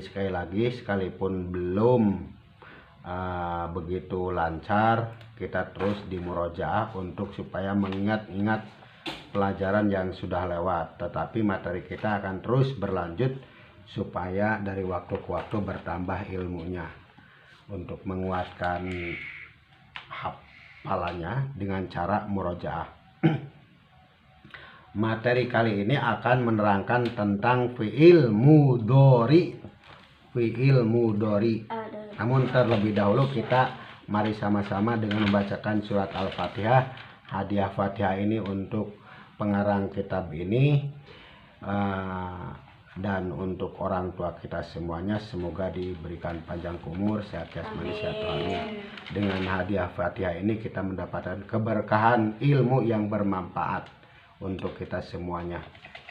sekali lagi, sekalipun belum begitu lancar, kita terus di murojaah untuk supaya mengingat-ingat pelajaran yang sudah lewat. Tetapi materi kita akan terus berlanjut supaya dari waktu ke waktu bertambah ilmunya, untuk menguatkan hafalannya dengan cara murojaah. Materi kali ini akan menerangkan tentang fi'il mudhari. Fi'il mudhari. Namun terlebih dahulu kita mari sama-sama dengan membacakan surat Al-Fatihah. Hadiah Fatihah ini untuk pengarang kitab ini dan untuk orang tua kita semuanya, semoga diberikan panjang umur, sehat jasmani, sehat rohani. Dengan hadiah Fatihah ini kita mendapatkan keberkahan ilmu yang bermanfaat untuk kita semuanya.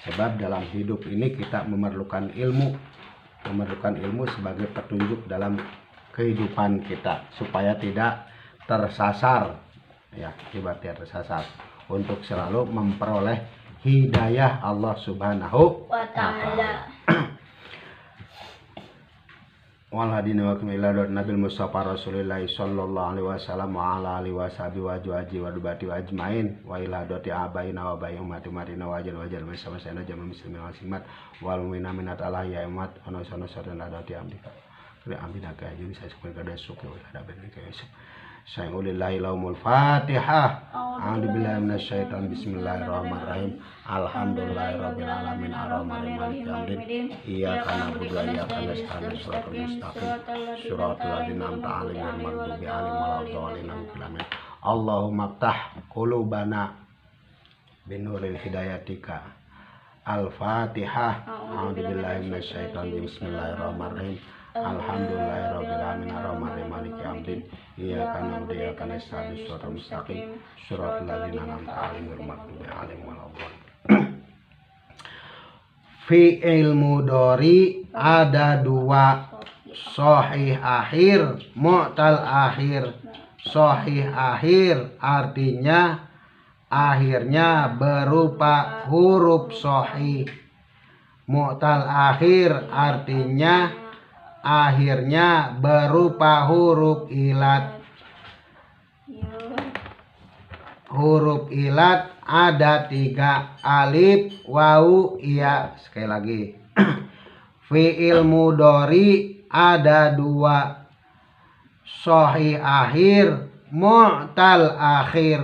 Sebab dalam hidup ini kita memerlukan ilmu sebagai petunjuk dalam kehidupan kita supaya tidak tersasar, ya, tidak tersasar, untuk selalu memperoleh hidayah Allah Subhanahu wa Ta'ala. Wal hadina wa ila nabil mustafa Rasulillah sallallahu alaihi wasallam wa ala alihi washabi wa ajwaji wa dubati wa ajmain wa ila doti abaina wa bayi ummati umatina wa ajal bersama saya jamal muslimin wal muslimat wal mu'mina minat Allah ya umat ana sana sarana dati amdika kri amdina ka jadi saya sebagai kada suku wa ada ben ka Yusuf saya ulillahi laumul fatihah. A'udzubillahi minasyaitonir bismillahirrahmanirrahim. Alhamdulillahirabbil alamin arrahmanir rahim maliki iyyaka na'budu wa iyyaka nasta'in shiratal mustaqim shiratal ladzina an'amta 'alaihim ghairil maghdubi 'alaihim waladdallin amin. Allahumma ftah qulubana binuril hidayatika. Al-Fatihah. A'udzubillahi minasyaitonir bismillahirrahmanirrahim. Alhamdulillahirabbil alamin arrahmanir maliki yaumiddin iyyaka na'budu wa iyyaka nasta'in shiratal mustaqim shiratal ladzina an'amta 'alaihim ghairil maghdubi 'alaihim waladdallin. Fi'il mudhari ada dua, sahih akhir, mu'tal akhir. Sahih akhir artinya akhirnya berupa huruf sahih. Mu'tal akhir artinya akhirnya berupa huruf ilat. Huruf ilat ada 3, alif, wawu, iya. Sekali lagi. Fi'il mudhari ada 2, sahih akhir, mu'tal akhir.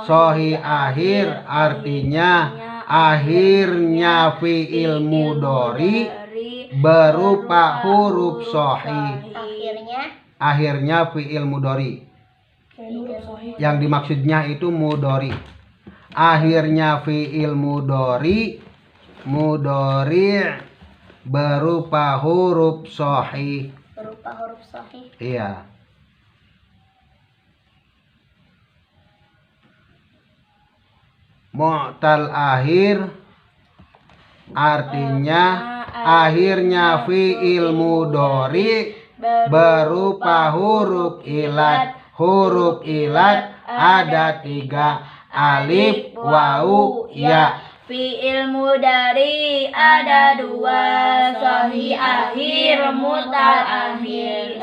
Sahih akhir artinya akhirnya fi'il mudhari berupa huruf sahih. Akhirnya fi'il mudhari. Yang dimaksudnya itu mudhari. Akhirnya fi'il mudhari berupa huruf sahih. Berupa huruf sahih. Iya. Mu'tal akhir artinya akhirnya fi'il mudhari berupa huruf ilat. Huruf ilat ada 3, alif, wawu, ya. Fi'il mudhari ada 2, sahih akhir, mu'tal akhir.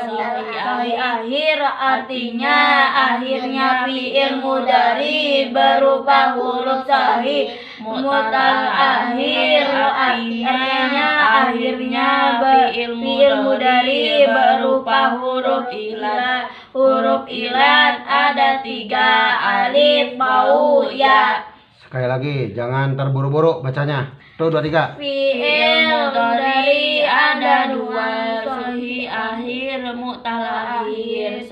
Sahih akhir artinya akhirnya fi'il mudhari berupa huruf sahih. Mu'tal akhir artinya akhirnya fi'il mudhari berupa huruf ilat. Huruf ilat ada 3, alif, wawu, ya. Sekali lagi, jangan terburu-buru bacanya. Tuh 2, 3. Fi'il mudhari ada 2, sahih akhir, mu'tal akhir.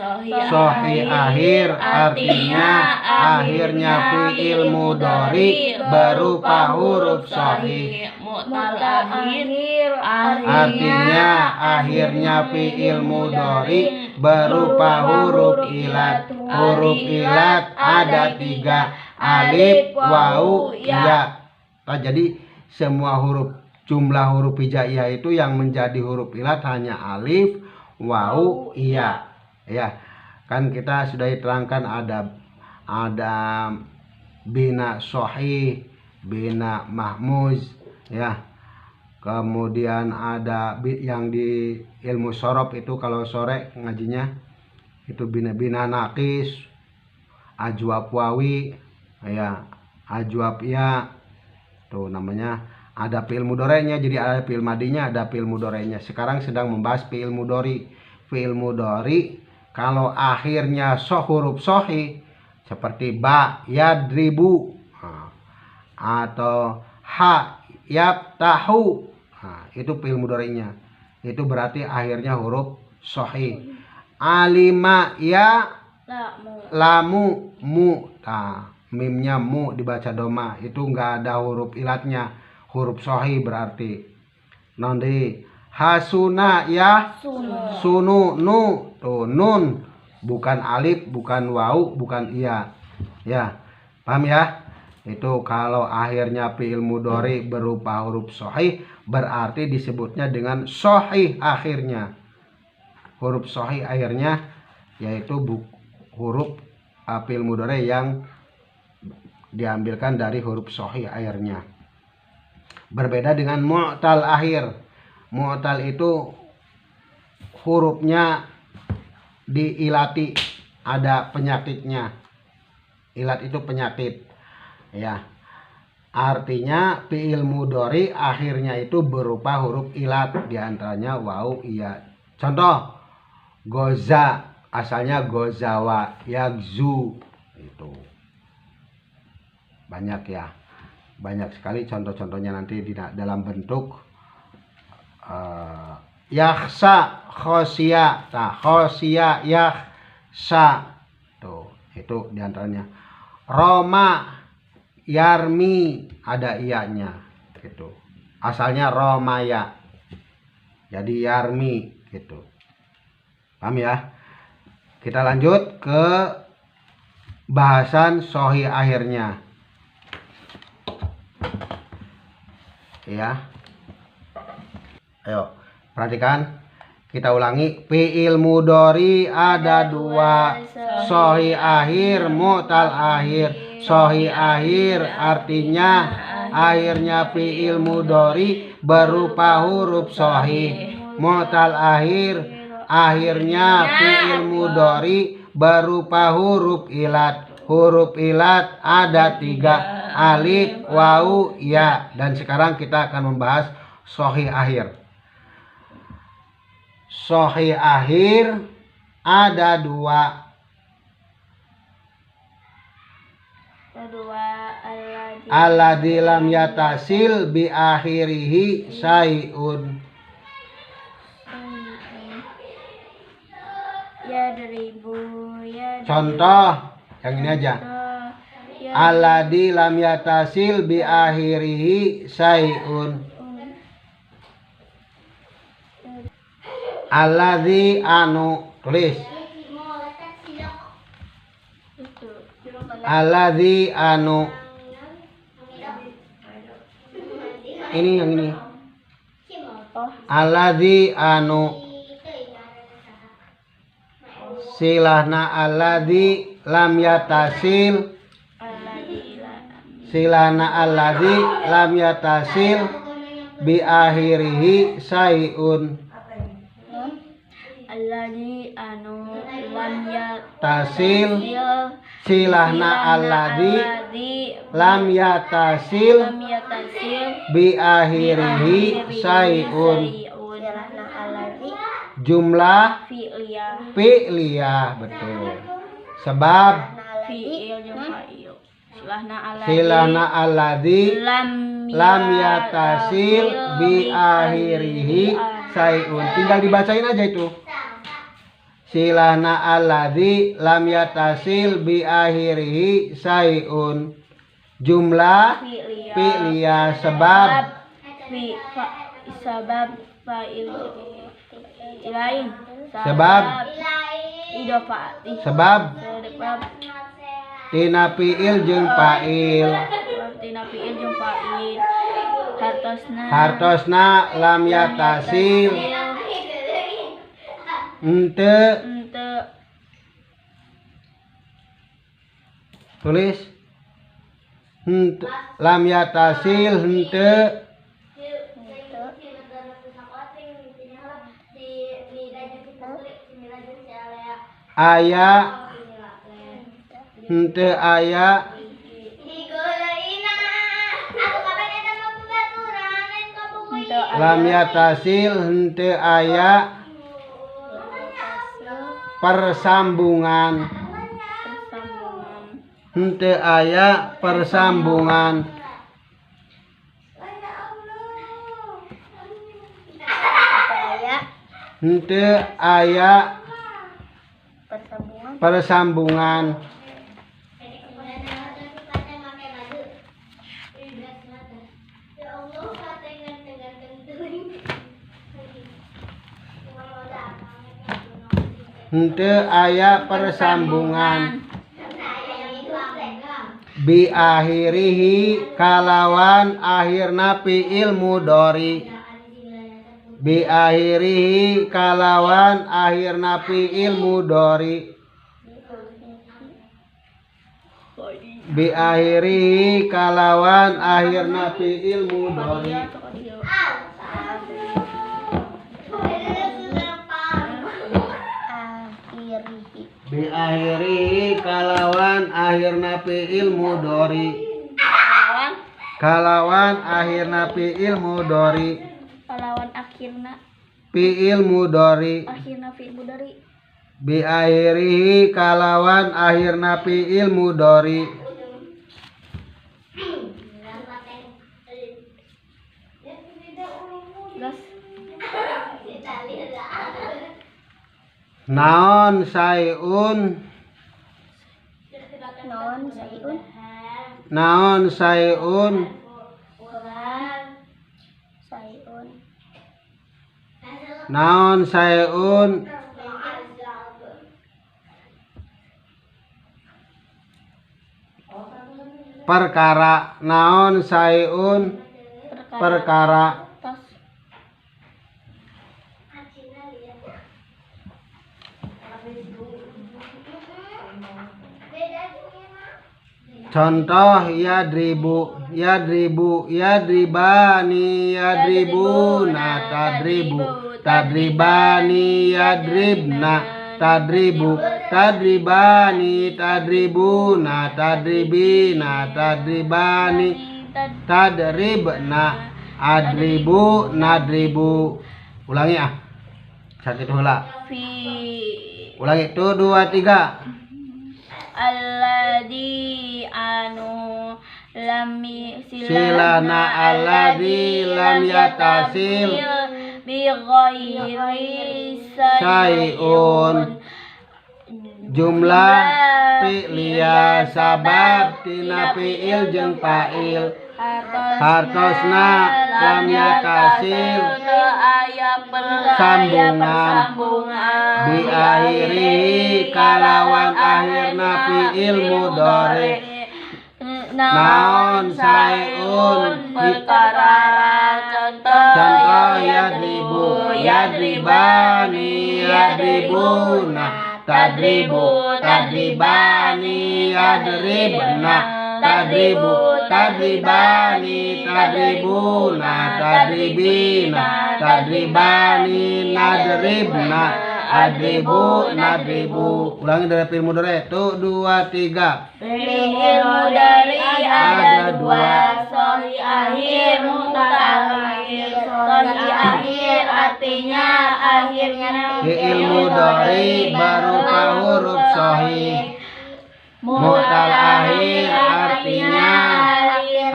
Sahih akhir artinya akhirnya fi'il mudhari berupa huruf sahih. Mu'tal akhir artinya akhirnya fi'il mudhari berupa huruf ilat. Huruf ilat ada 3, alif, wawu, ya. Jadi semua huruf, jumlah huruf hijaiyah itu yang menjadi huruf ilat hanya alif, wawu, ya. Ya, kan kita sudah diterangkan ada bina sahih, bina mahmuz, ya. Kemudian ada yang di ilmu sorof itu kalau sore ngajinya itu bina nakis, ajwab wawi, ya ajwab ya, tuh namanya. Ada fi'il mudhari'nya, jadi ada fi'il madinya, ada fi'il mudhari'nya. Sekarang sedang membahas fi'il mudhari. Fi'il mudhari kalau akhirnya huruf sahih seperti ba yadribu, atau ha yaftahu, itu fi'il mudhari'nya. Itu berarti akhirnya huruf sahih. Alima ya lamu mu, mimnya mu dibaca doma, itu enggak ada huruf ilatnya, huruf sahih berarti. Nanti hasuna ya sunu nu, tuh nun bukan alif, bukan wau, bukan iya. Ya, paham ya? Itu kalau akhirnya fi'il mudhari berupa huruf sahih berarti disebutnya dengan sahih akhirnya. Huruf sahih akhirnya yaitu huruf fi'il mudhari yang diambilkan dari huruf sahih akhirnya. Berbeda dengan mu'tal akhir. Mu'tal itu hurufnya diilati, ada penyakitnya. Ilat itu penyakit. Ya. Artinya fi'il mudhari akhirnya itu berupa huruf ilat, diantaranya wau, iya. Contoh, goza asalnya gozawa, yagzu, itu banyak ya, banyak sekali contoh-contohnya nanti di dalam bentuk yakhsa, khosya, khosya, yakhsa, tuh itu diantaranya. Roma, yarmi, ada iyanya, gitu. Asalnya romaya, jadi yarmi, gitu. Paham ya? Kita lanjut ke bahasan sahih akhirnya. Ya. Ayo, perhatikan. Kita ulangi. Fi'il mudhari ada dua, sahih akhir, mu'tal akhir. Sahih akhir artinya akhirnya fi'il mudhari berupa huruf sahih. Mu'tal akhir akhirnya fi'il mudhari berupa huruf ilat. Huruf ilat ada 3, alif, wau, ya. Dan sekarang kita akan membahas sahih akhir. Sahih akhir ada dua. Alladzi lam yatasil bi akhirihi syai'un. Contoh yang ini aja. Alladzi lam yatasil bi akhirihi syai'un. Alladzi anu, tulis. Alladzi anu. Ini yang ini. Alladzi anu. Silahna alladzi lam yatasil. Silahna alladzi lam yatasil bi akhirihi syai'un. Alladzi anu lam yatasil. Silahna alladzi lam yatasil bi akhirihi syai'un. Jumlah fi'liyah, betul. Sebab silahna alladzi lam yatasil bi akhirihi syai'un. Tinggal dibacain aja itu. Silahna alladzi lam yatasil bi akhirihi syai'un. Jumlah fi'liyah, sebab fa'il lain, sebab sebab tina fi'il jeung fa'il. Hartosna lam yatasil ente, tulis ente, lam yatasil ente aya henteu aya lam yatasil henteu aya persambungan henteu aya persambungan henteu aya persambungan henteu aya persambungan bi akhirihi kalawan akhirna fi'il mudhari bi akhirihi kalawan akhirna fi'il mudhari bi akhirihi kalawan akhirna fi'il mudhari bi akhirihi kalawan akhirna fi'il mudhari kalawan akhirna fi'il mudhari Kalawan akhirna fi'il mudhari fi'il mudhari bi akhirihi kalawan akhirna fi'il mudhari naon sayun naon sayun naon sayun perkara naon sayun perkara contoh yadribu yadribu yadribani yadribuna tadribu tadribani yadribna tadribu tadribani tadribuna tadribina tadribani tadribna adribu nadribu ulangi sakit heula ulangi 1 2 3 alladzi anu lam silana alladzi lam yatasil bi ghairi sayun jumlah fi'liya sabab tina fi'il jeung fa'il hartosna lam yatasil sambungan bi akhirihi kalawan akhirna fi'il mudhari naon sayun perkara contoh yadribu yadribani yadribuna tadribu tadribani yadribna tadribu tadribani tadribuna tadribina tadribani nadribna adribu nadribu ulangi dari fi'il mudhari 1 2 3 fi'il mudhari ada 2 sahih akhir mutaakhir sahih akhir artinya akhirnya fi'il mudhari berupa huruf sahih mutal akhir artinya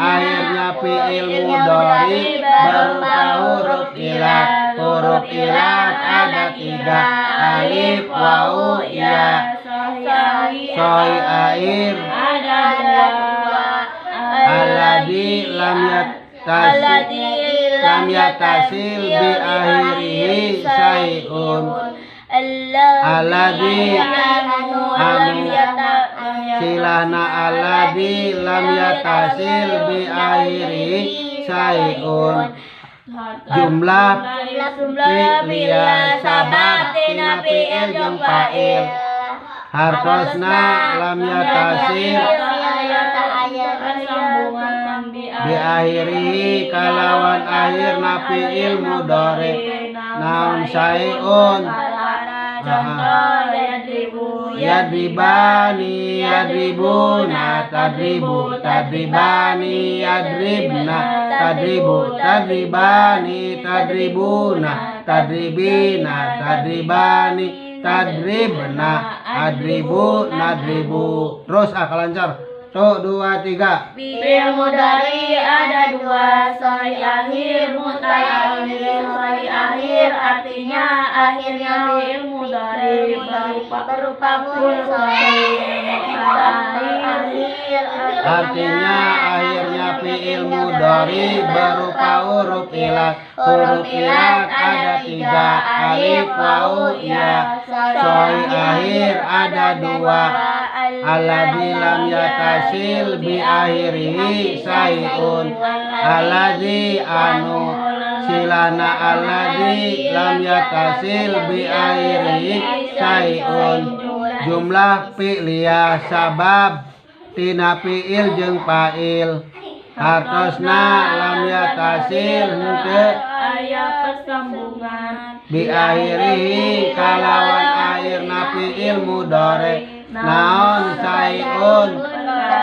akhirnya fi'il mudhari berupa huruf ilat ada 3 alif wawu ya sahih akhir ada 2 alladzi lam yatasil bi akhirihi sayun alladzi anu silana alladzi lam yatasil bi akhirihi sayun jumlah fi'liya sabab tina fi'il jeung fa'il hartosna lam yatasil bi akhirihi kalawan akhirna fi'il mudhari naon sayun contoh yadribu yadribani yadribuna tadribu tadribani yadribna tadribu tadribani tadribuna tadribina tadribani tadribna adribu nadribu. Terus lancar. Tuh 2 3. Fi'il mudhari ada 2, sahih akhir, mu'tal akhir. Sahih akhir artinya akhirnya fi'il mudhari berupa huruf sahih. Mu'tal akhir Artinya akhirnya fi'il mudhari berupa huruf ilat. Huruf ilat ada 3, alif, wawu, ya. Sahih akhir ada 2. Alladzi lam yatasil bi akhirihi sayun. Alladzi anu silana alladzi lam yatasil bi akhirihi sayun. Jumlah fi'liyah sabab tina fi'il jeung fa'il. Hartosna lam yatasil henteu aya persambungan bi akhirihi kalawan akhirna fi'il mudhari. Naon sayun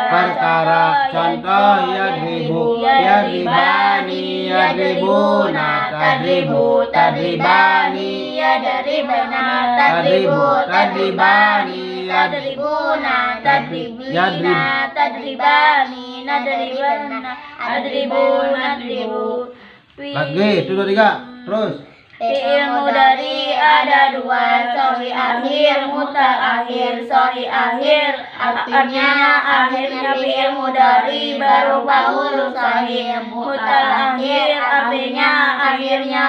perkara. Contoh yadribu yadribani yadribuna tadribu tadribani yadribna tadribu tadribani yadribuna tadribina tadribani nadribana adribu nadribu. Lagi 2 3. Terus Fi'il mudhari ada 2, sahih akhir, mu'tal akhir. Sahih akhir artinya akhirnya fi'il mudhari berupa huruf sahih. Mu'tal akhir artinya akhirnya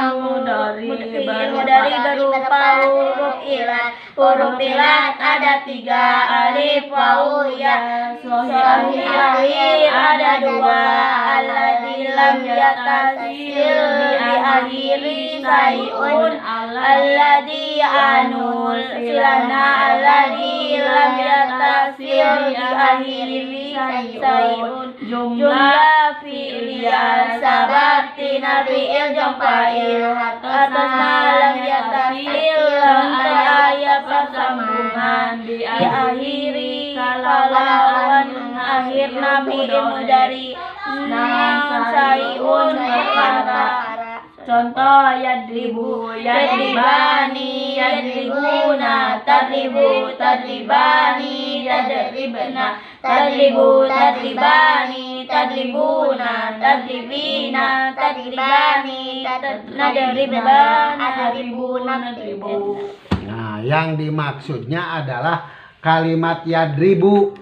fi'il mudhari berupa huruf ilat. Huruf ilat ada 3, alif, wawu, ya. Sahih akhir ada 2, alladzi lam yatasil bi akhiri sayun. Alladzi anul silana alladzi lam yatasil bi akhiri sayun. Jumlah fi'liyah sabab tina fi'il jeung fa'il. Atasna lam yatasil aya persambungan di akhiri kalawan akhirna fi'il mudhari. Naon sayun perkara. Contoh yadribu yadribani yadribuna tadribu tadribani yadribna tadribu tadribani tadribuna tadribina tadribani nadribana nadribu. Nah, yang dimaksudnya adalah kalimat yadribu.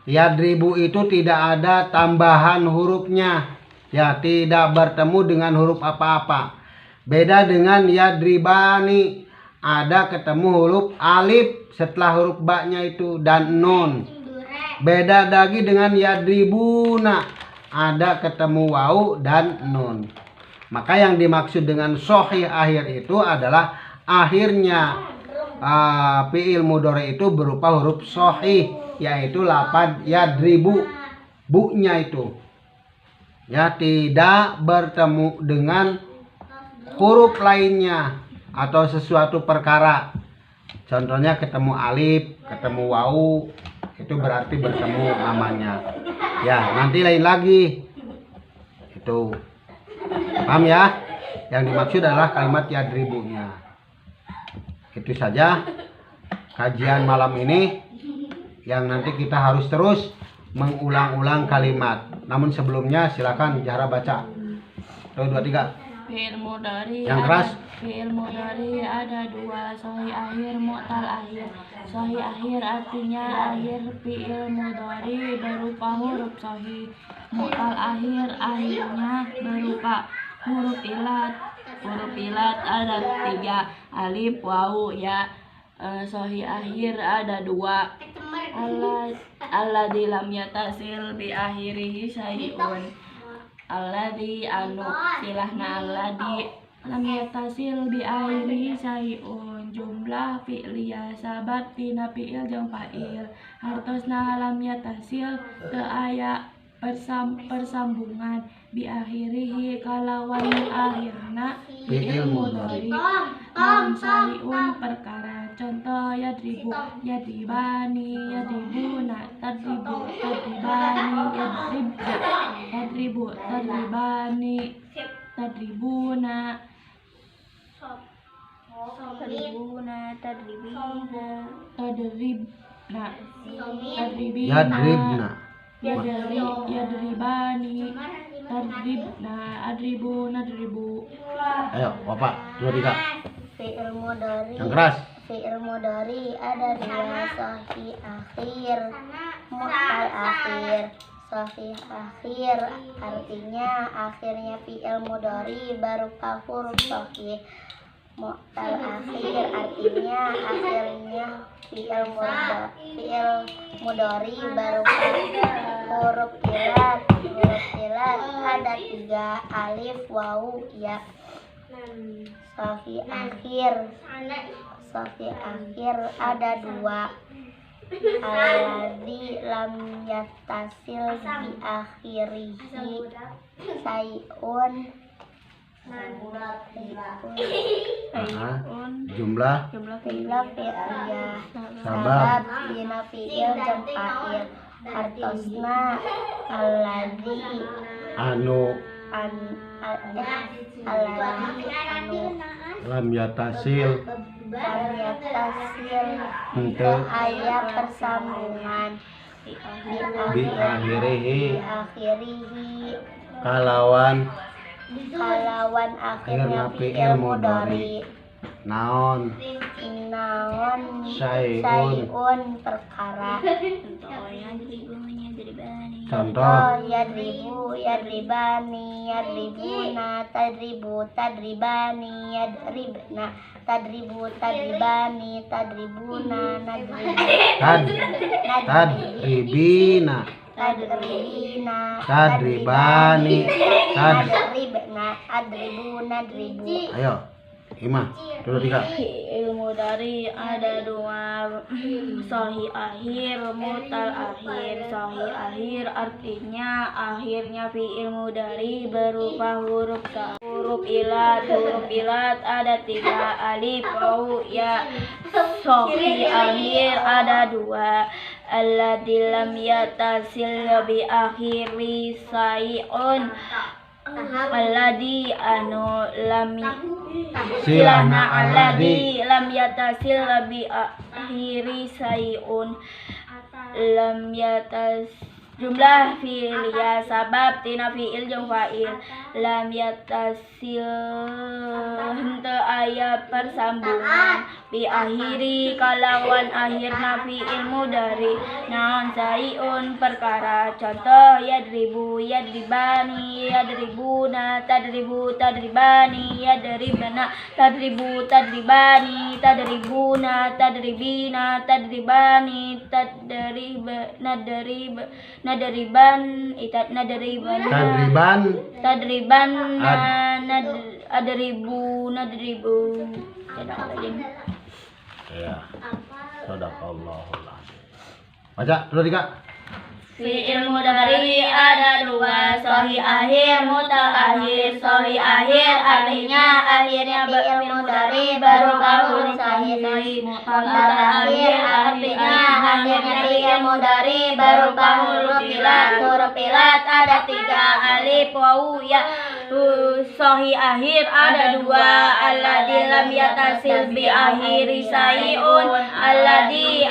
Yadribu itu tidak ada tambahan hurufnya. Ya, tidak bertemu dengan huruf apa-apa. Beda dengan yadribani, ada ketemu huruf alif setelah huruf ba-nya itu dan nun. Beda lagi dengan yadribuna, ada ketemu wawu dan nun. Maka yang dimaksud dengan sahih akhir itu adalah akhirnya fi'il mudhari itu berupa huruf sahih, yaitu lafaz yadribu, bu-nya itu. Ya, tidak bertemu dengan huruf lainnya atau sesuatu perkara. Contohnya ketemu alif, ketemu wawu, itu berarti bertemu namanya. Ya, nanti lain lagi. Itu. Paham ya? Yang dimaksud adalah kalimat yadribunya. Itu saja kajian malam ini, yang nanti kita harus terus mengulang-ulang kalimat. Namun sebelumnya silakan Zahra baca. 2 3. Fi'il mudhari yang keras. Fi'il mudhari ada 2, sahih akhir, mu'tal akhir. Sahih akhir artinya akhir fi'il mudhari berupa huruf sahih. Mu'tal akhir akhirnya berupa huruf ilat. Huruf ilat ada 3, alif, wawu, ya. Sahih akhir ada 2. Alladzi lam yatasil bi akhirihi sayun. Alladzi anu silahna alladzi lam yatasil bi akhirihi sayun. Jumlah fi'liyah sabab tina fi'il jeung fa'il. Hartosna lam yatasil teu aya persambungan bi akhirihi kalawan akhirna fi'il mudhari. Naon sayun perkara. Contoh yadribu, yadribani, yadribuna, tadribu, tadribani, yadribna, tadribu, tadribani, tadribuna, tadribuna, tadribina, tadribna, tadribina, Yadribna. yadribani, tadribna, adribu, nadribu. Ayo, Bapak, 2, 3. Fi'il mudhari. Yang keras. Fi'il mudhari ada 2, sahih akhir, mu'tal akhir. Sahih akhir artinya akhirnya fi'il mudhari berupa huruf sahih. Mu'tal akhir artinya akhirnya fi'il mudhari berupa huruf ilat. Huruf ilat ada 3, alif, wawu, ya. Sahih akhir ada 2, alladzi lam yattasil bi akhirihi sayun. Jumlah Fi'il fi'liyah sabab bina fi'il dan fa'il hartosna alladzi anu alladzi lam yatasil lam yattasil henteu aya persambungan bi akhirihi akhirihi kalawan akhirnya fi'il mudhari. naon Syai'un perkara. contoh Yadribu, yadribani, yadribuna, tadribu, tadribani, yadribna, tadribu, tadribani, tadribuna, tadribina tadribina, tadribani tadribna, adribu, nadribu. ayo Ima 2, 3. Fi'il mudhari ada 2, sahih akhir, mu'tal akhir. Sahih akhir artinya akhirnya fi'il mudhari berupa huruf ilat. Huruf ilat ada 3, alif, wawu, ya. Sahih akhir ada 2, alladzi lam yattasil bi akhiri sayun. Alladzi anu lam silahna alladzi lam yatasil bi akhiri sayun. Lam yatas jumlah fi'liyah sabab tina fi'il jeung fa'il. Lam yatasil henteu aya persambungan bi akhiri kalawan akhirna fi'il mudhari. Naon sayun perkara. Contoh yadribu, yadribani, yadribuna, tadribu, tadribani, yadribna, tadribu, tadribani, tadribuna, tadribina, tadribani, nadriban, nadribu. Ya. Shadaqallahul azim. Baca 2, 3. Fi'il mudhari ada 2, sahih akhir, mu'tal akhir. Sahih akhir artinya akhirnya fi'il mudhari berupa huruf sahih. Mu'tal akhir artinya akhirnya fi'il mudhari berupa huruf ilat. Huruf ilat ada 3, alif, wawu, ya. Sahih akhir ada 2, alladzi lam yatasil bi akhiri sayun. Alladzi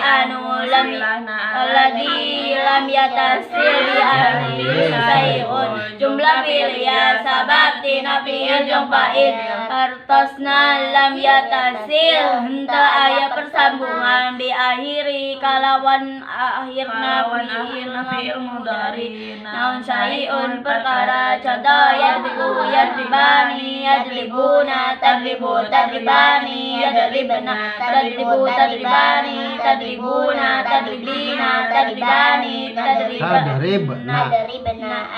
lam yatasil bi akhiri sayun. Jumlah fi'liyah sabab tina fi'il jeung fa'il. Hartosna lam yatasil henteu aya persambungan bi akhiri kalawan akhirna fi'il mudhari. Naon sayun perkara. Contoh yadribu, yadribani, yadribuna, tadribu, tadribani, yadribna, tadribu, tadribani, tadribuna, tadribina, tadribani, Tadribna.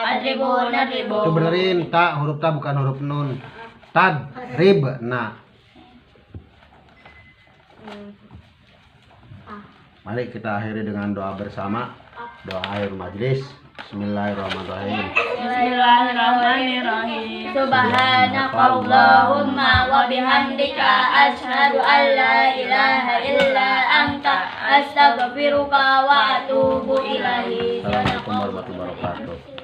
adribu, nadribu. Itu benerin ta, huruf ta bukan huruf nun. Tadribna. Mari kita akhiri dengan doa bersama. Doa akhir majlis. Bismillahirrahmanirrahim. Bismillahirrahmanirrahim. Subhanakallahumma wa bihamdika asyhadu an la ilaha illa anta astaghfiruka wa atubu ilaik. Assalamualaikum warahmatullahi wabarakatuh.